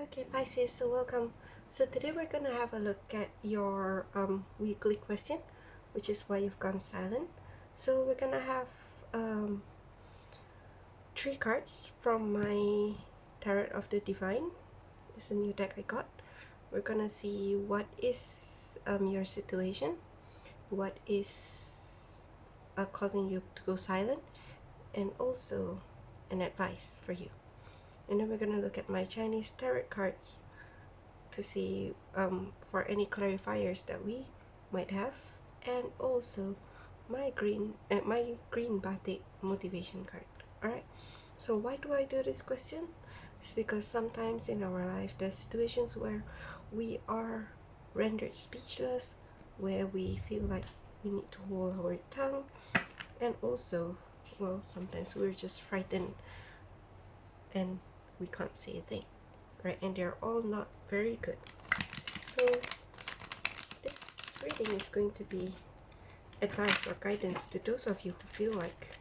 Okay, Pisces, so welcome. So today we're gonna have a look at your weekly question, which is why you've gone silent. So we're gonna have three cards from my Tarot of the Divine. It's a new deck I got. We're gonna see what is your situation, what is causing you to go silent, and also an advice for you. And then we're gonna look at my Chinese tarot cards to see for any clarifiers that we might have, and also my green batik motivation card. All right, so why do I do this question? It's because sometimes in our life there's situations where we are rendered speechless, where we feel like we need to hold our tongue, and also, well, sometimes we're just frightened and we can't say a thing, right? And they're all not very good. So this reading is going to be advice or guidance to those of you who feel like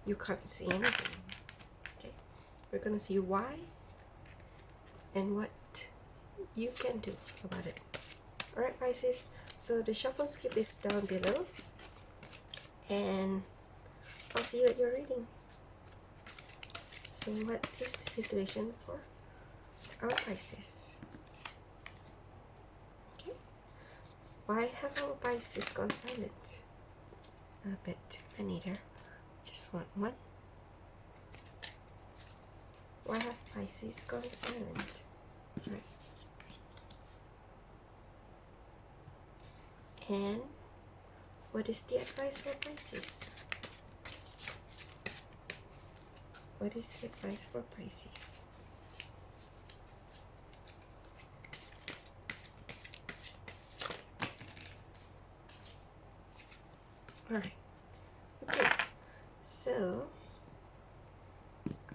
you can't see anything. Okay, we're gonna see why and what you can do about it. Alright, Pisces, so the shuffle skip is down below, and I'll see you at your reading. So what is the situation for our Pisces? Okay, why have our Pisces gone silent? A bit too many there. Just want one. Why have Pisces gone silent? Right. And what is the advice for Pisces? What is the advice for Pisces? Alright. Okay. So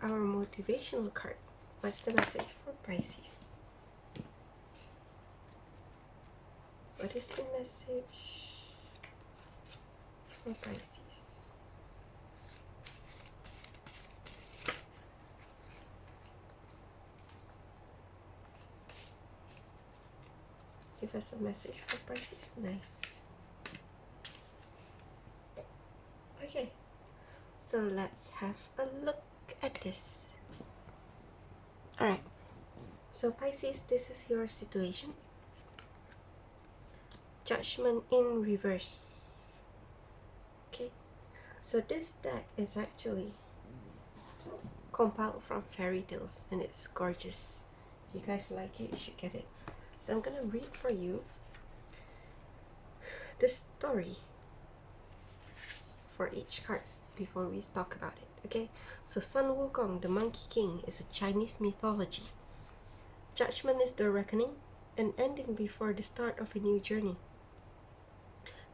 our motivational card. What's the message for Pisces? What is the message for Pisces? Give us a message for Pisces. Nice. Okay, so let's have a look at this. Alright, so Pisces, this is your situation. Judgment in reverse. Okay, so this deck is actually compiled from fairy tales and it's gorgeous. If you guys like it, you should get it. So I'm gonna read for you the story for each card before we talk about it. Okay, so Sun Wukong, the Monkey King, is a Chinese mythology. Judgment is the reckoning, an ending before the start of a new journey.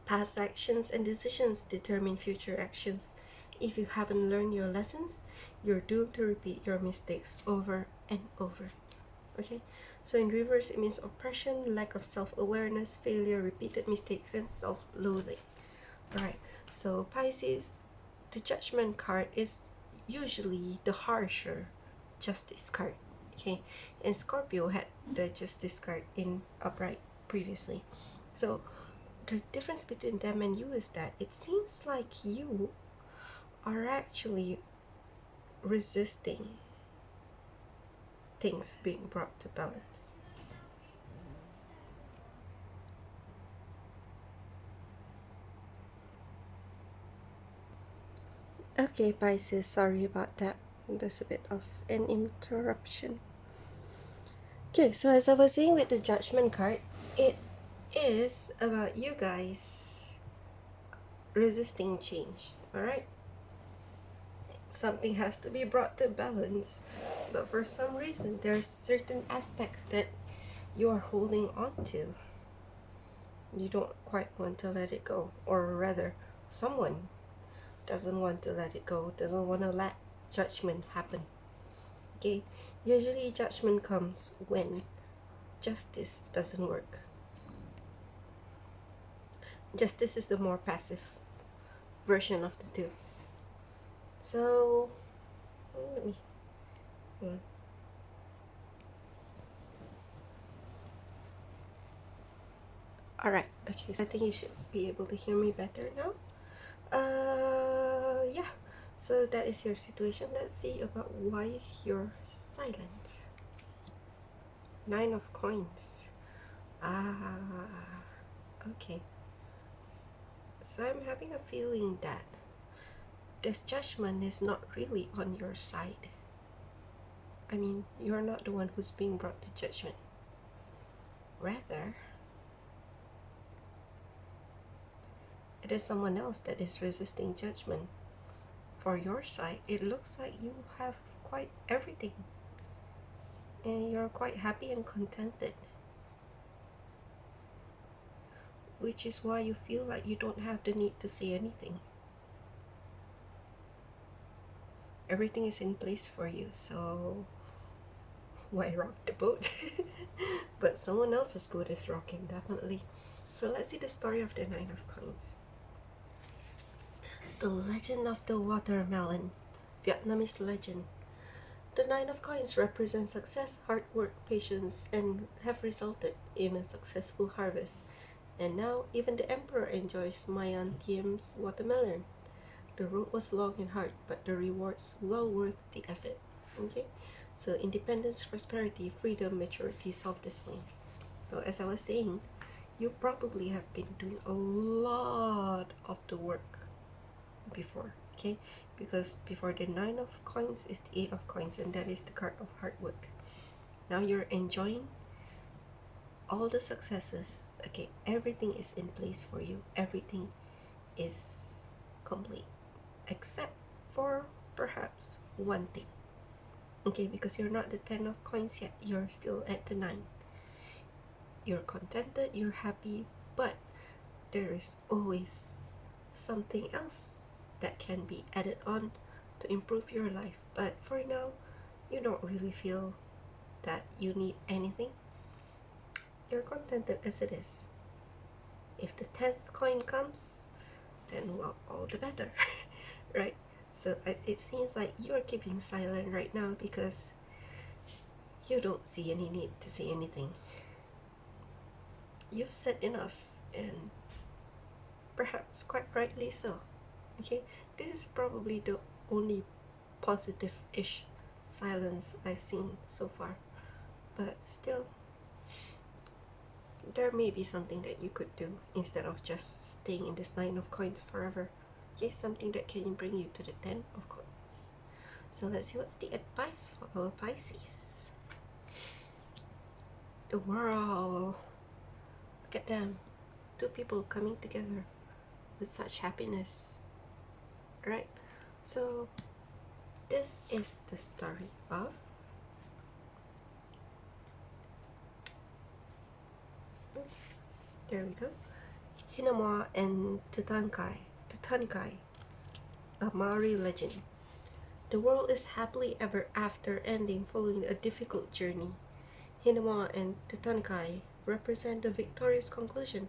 Past actions and decisions determine future actions. If you haven't learned your lessons, you're doomed to repeat your mistakes over and over. Okay, so in reverse, it means oppression, lack of self-awareness, failure, repeated mistakes, and self-loathing. Alright, so Pisces, the Judgment card is usually the harsher Justice card. Okay, and Scorpio had the Justice card in upright previously. So the difference between them and you is that it seems like you are actually resisting things being brought to balance. Okay, Pisces, sorry about that. There's a bit of an interruption. Okay, so as I was saying with the Judgment card, it is about you guys resisting change, alright? Something has to be brought to balance, but for some reason, there's certain aspects that you are holding on to. You don't quite want to let it go, or rather, someone doesn't want to let it go, doesn't want to let judgment happen. Okay, usually judgment comes when justice doesn't work. Justice is the more passive version of the two. So let me Alright, okay, so I think you should be able to hear me better now. Yeah, so that is your situation. Let's see about why you're silent. 9 of coins. Okay. So I'm having a feeling that this judgment is not really on your side. I mean, you're not the one who's being brought to judgment. Rather, it is someone else that is resisting judgment. For your side, it looks like you have quite everything. And you're quite happy and contented. Which is why you feel like you don't have the need to say anything. Everything is in place for you, so why rock the boat? But someone else's boat is rocking, definitely. So let's see the story of the 9 of coins. The legend of the watermelon, Vietnamese legend. The 9 of coins represents success, hard work, patience, and have resulted in a successful harvest. And now even the emperor enjoys Mayan Thiem's watermelon. The road was long and hard, but the rewards well worth the effort. Okay, so independence, prosperity, freedom, maturity, self-discipline. So as I was saying, you probably have been doing a lot of the work before. Okay, because before the 9 of coins is the 8 of coins, and that is the card of hard work. Now you're enjoying all the successes. Okay, everything is in place for you. Everything is complete, except for perhaps one thing. Okay, because you're not the 10 of coins yet, you're still at the 9. You're contented, you're happy, but there is always something else that can be added on to improve your life. But for now, you don't really feel that you need anything. You're contented as it is. If the 10th coin comes, then well, all the better. Right? So it seems like you're keeping silent right now because you don't see any need to say anything. You've said enough, and perhaps quite rightly so. Okay, this is probably the only positive-ish silence I've seen so far, but still, there may be something that you could do instead of just staying in this 9 of coins forever. Okay, something that can bring you to the 10 of coins. So let's see what's the advice for our Pisces. The world. Look at them. 2 people coming together with such happiness. Right? So this is the story of there we go. Hinamua and Tutankai, a Maori legend. The world is happily ever after ending following a difficult journey. Hinamua and Tutankai represent the victorious conclusion,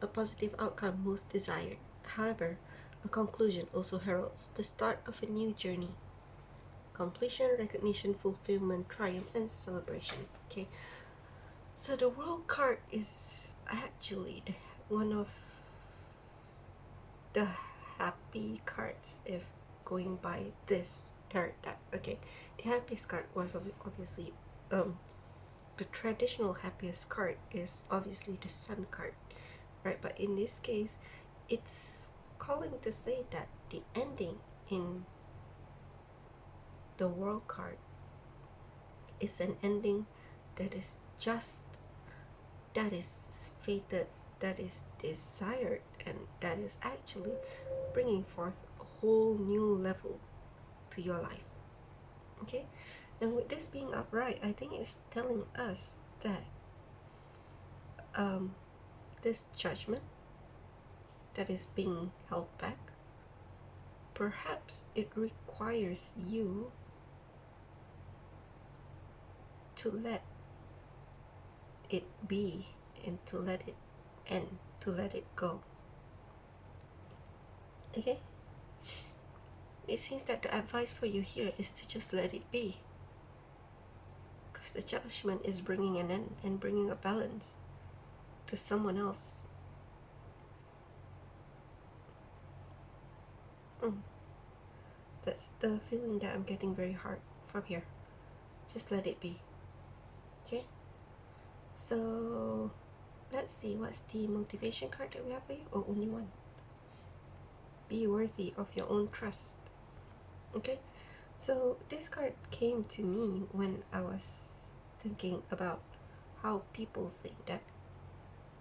a positive outcome most desired. However, a conclusion also heralds the start of a new journey. Completion, recognition, fulfillment, triumph, and celebration. Okay, so the world card is actually one of the happy cards if going by this tarot deck. Okay, the happiest card was obviously the traditional happiest card is obviously the Sun card, right? But in this case, it's calling to say that the ending in the world card is an ending that is just, that is fated, that is desired, and that is actually bringing forth a whole new level to your life. Okay, and with this being upright, I think it's telling us that this judgment that is being held back, perhaps it requires you to let it be and to let it end, to let it go. Okay, it seems that the advice for you here is to just let it be, because the judgment is bringing an end and bringing a balance to someone else That's the feeling that I'm getting very hard from here. Just let it be. Okay? So let's see, what's the motivation card that we have for you? Oh, only one. Be worthy of your own trust. Okay? So this card came to me when I was thinking about how people think that,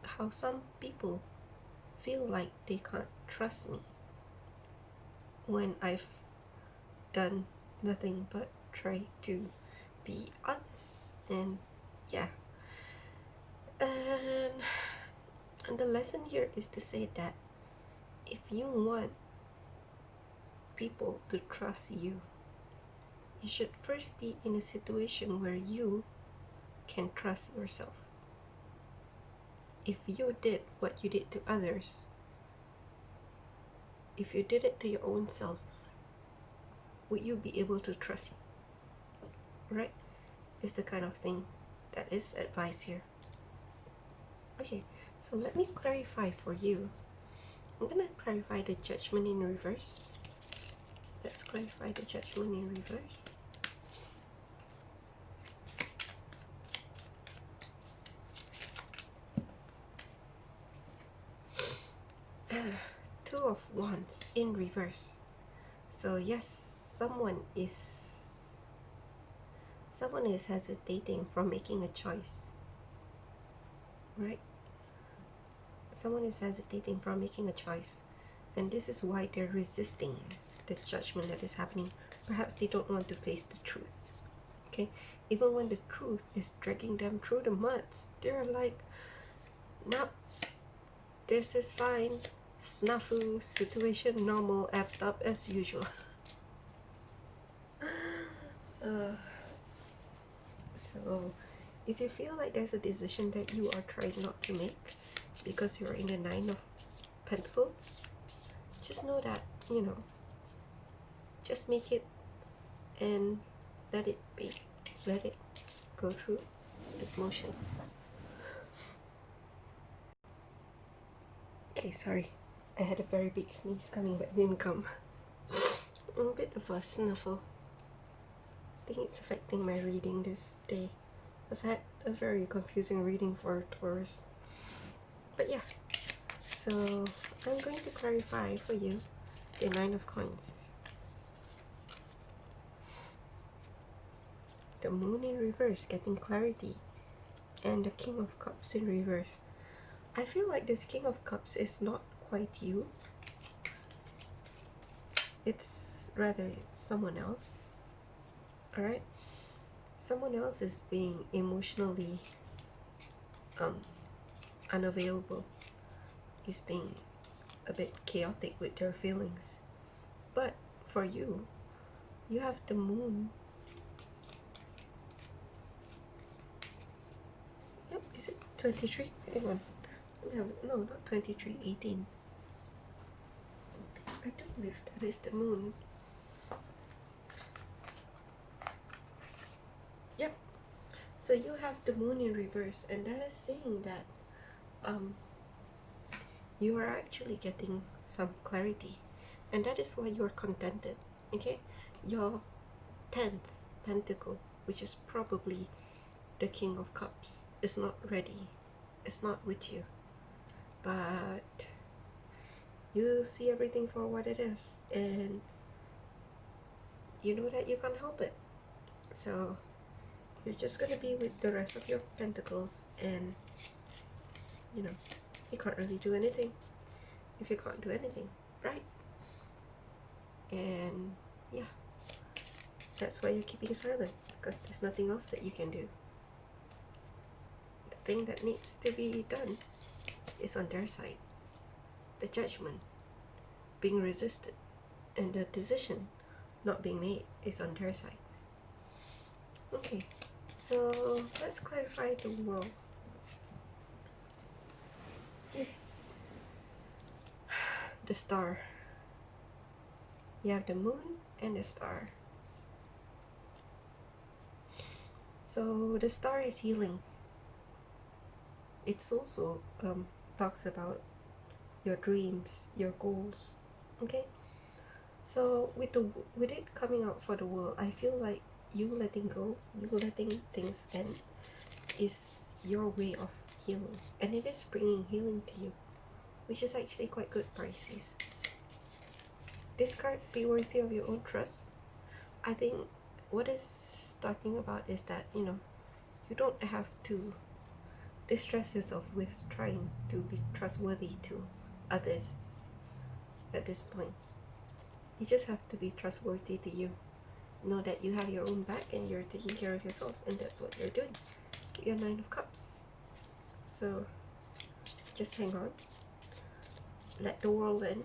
how some people feel like they can't trust me when I've done nothing but try to be honest. And yeah, and the lesson here is to say that if you want people to trust you, you should first be in a situation where you can trust yourself. If you did what you did to others, if you did it to your own self, would you be able to trust you? Right? Is the kind of thing that is advised here. Okay, so let me clarify for you. I'm gonna clarify the Judgment in reverse. Let's clarify the Judgment in reverse. Two of Wands in reverse. So yes, someone is hesitating from making a choice, right? Someone is hesitating from making a choice, and this is why they're resisting the judgment that is happening. Perhaps they don't want to face the truth. Okay, even when the truth is dragging them through the muds, they're like, nope, this is fine, snafu, situation normal, effed up as usual. So if you feel like there's a decision that you are trying not to make because you're in the Nine of Pentacles, just know that, you know, just make it and let it be. Let it go through its motions. Okay, sorry. I had a very big sneeze coming but it didn't come. A bit of a sniffle. I think it's affecting my reading this day, because I had a very confusing reading for Taurus. But yeah, so I'm going to clarify for you the Nine of Coins, the Moon in reverse, getting clarity, and the King of Cups in reverse. I feel like this King of Cups is not quite you. It's rather someone else. Alright? Someone else is being emotionally unavailable. Is being a bit chaotic with their feelings. But for you, you have the Moon. Yep, is it 23? Hang on. No, not 23, 18. I do believe that is the Moon. Yep. So you have the Moon in reverse, and that is saying that you are actually getting some clarity, and that is why you're contented. Okay, your 10th pentacle, which is probably the King of Cups, is not ready. It's not with you, but you see everything for what it is, and you know that you can't help it. So you're just gonna be with the rest of your pentacles, and you know, you can't really do anything if you can't do anything, right? And yeah, that's why you're keeping silent, because there's nothing else that you can do. The thing that needs to be done is on their side. The judgment being resisted and the decision not being made is on their side. Okay, so let's clarify the world. Okay. The Star. You have the Moon and the Star. So the Star is healing. It's also talks about your dreams, your goals. Okay, So with it coming out for the world, I feel like you letting go, you letting things end is your way of healing, and it is bringing healing to you, which is actually quite good, Pisces. This card, be worthy of your own trust. I think what it's talking about is that, you don't have to distress yourself with trying to be trustworthy to others at this point. You just have to be trustworthy to you. Know that you have your own back and you're taking care of yourself, and that's what you're doing. Your Nine of Cups. So just hang on, let the world end,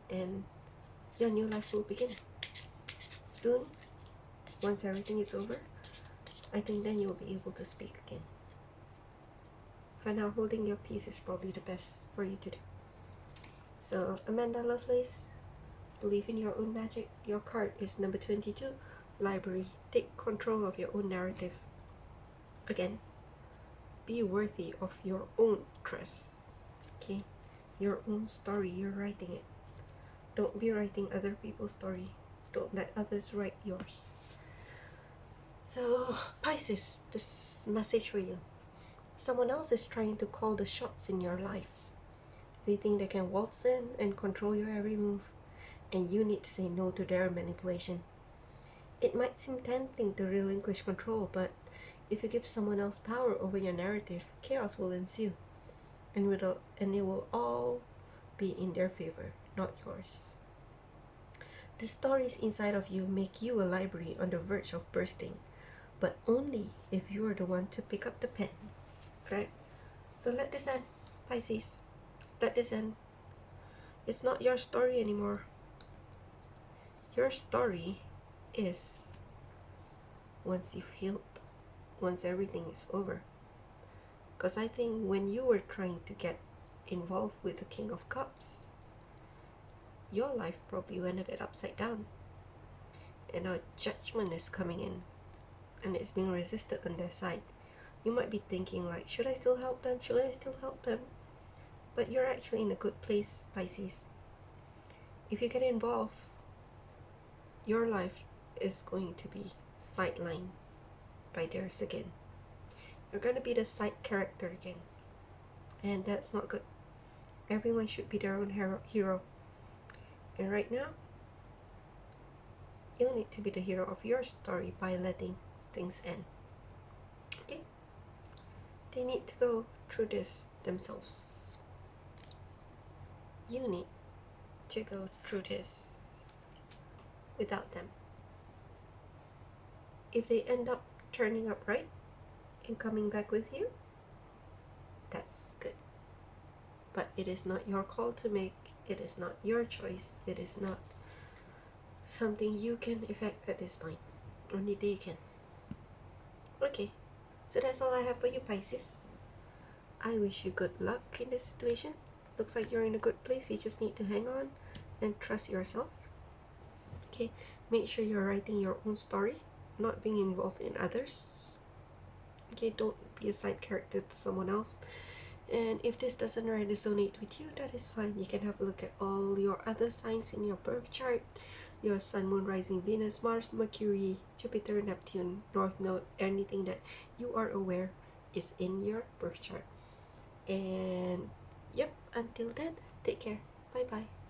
and your new life will begin soon. Once everything is over, I think then you'll be able to speak again. For now, holding your peace is probably the best for you to do. So, Amanda Lovelace, believe in your own magic. Your card is number 22, Library. Take control of your own narrative. Again, be worthy of your own trust. Okay? Your own story, you're writing it. Don't be writing other people's story. Don't let others write yours. So, Pisces, this message for you. Someone else is trying to call the shots in your life. They think they can waltz in and control your every move, and you need to say no to their manipulation. It might seem tempting to relinquish control, but if you give someone else power over your narrative, chaos will ensue, and it will all be in their favor, not yours. The stories inside of you make you a library on the verge of bursting, but only if you are the one to pick up the pen, right? So let this end, Pisces. Let this end. It's not your story anymore. Your story is once you've healed, once everything is over. Because I think when you were trying to get involved with the King of Cups, your life probably went a bit upside down. And now judgment is coming in, and it's being resisted on their side. You might be thinking like, should I still help them? Should I still help them? But you're actually in a good place, Pisces. If you get involved, your life is going to be sidelined by theirs again. You're going to be the side character again, and that's not good. Everyone should be their own hero. And right now, you need to be the hero of your story by letting things end. Okay? They need to go through this themselves. You need to go through this without them. If they end up turning up right and coming back with you, that's good. But it is not your call to make. It is not your choice. It is not something you can effect at this point. Only they can. Okay, so that's all I have for you, Pisces. I wish you good luck in this situation. Looks like you're in a good place. You just need to hang on and trust yourself. Okay, make sure you're writing your own story, not being involved in others. Okay, don't be a side character to someone else. And if this doesn't resonate with you, that is fine. You can have a look at all your other signs in your birth chart. Your Sun, Moon, Rising, Venus, Mars, Mercury, Jupiter, Neptune, North Node, anything that you are aware is in your birth chart. And yep, until then, take care. Bye bye.